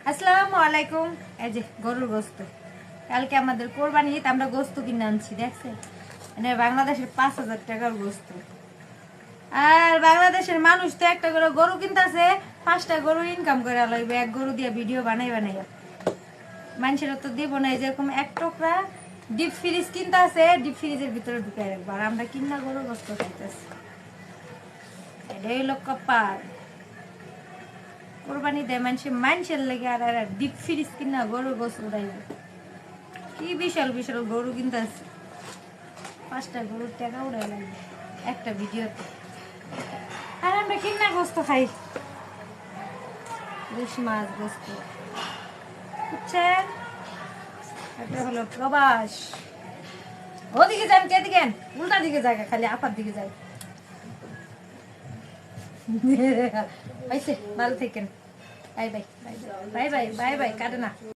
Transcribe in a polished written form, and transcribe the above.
আসসালামু আলাইকুম। এই যে গরুর গোস্ত, কালকে আমাদের কোরবানি ঈদ, আমরা গোস্ত কিনে আনছি। দেখছে মানে বাংলাদেশের 5,000 টাকার গোস্ত। আর বাংলাদেশের মানুষ তো একটা করে গরু কিনতেছে, 5টা গরু ইনকাম করে লাগবে এক গরু দিয়ে ভিডিও বানাই মানুষেরা তো দিব না। যেরকম এক টুকরা ডিপ ফ্রিজ কিনতে আছে, ডিপ ফ্রিজের ভিতরে ঢুকে রাখবো, আর আমরা কিনা গরু গোস্ত খাইতেছি। এটাই হলো কপাল। কোরবানি দেয় মানুষের লেগে আর ডিপ ফ্রিজ কিনা গরু গোস্ত উড়াইব। কি বিশাল বিশাল গরু কিনতে আছে, 5টা গরুর টাকা উড়াই লাগবে একটা ভিডিওতে। আর আমরা কিনা গোস্ত খাই, ইলিশ মাছ গোস্ত, বুঝছেন? এটা হলো প্রবাস। ওদিকে যান, কে দিকে? উল্টা দিকে জায়গা, খালি আপার দিকে যায়। ভালো থাকেন। Bye bye bye bye bye bye bye, কাটে না।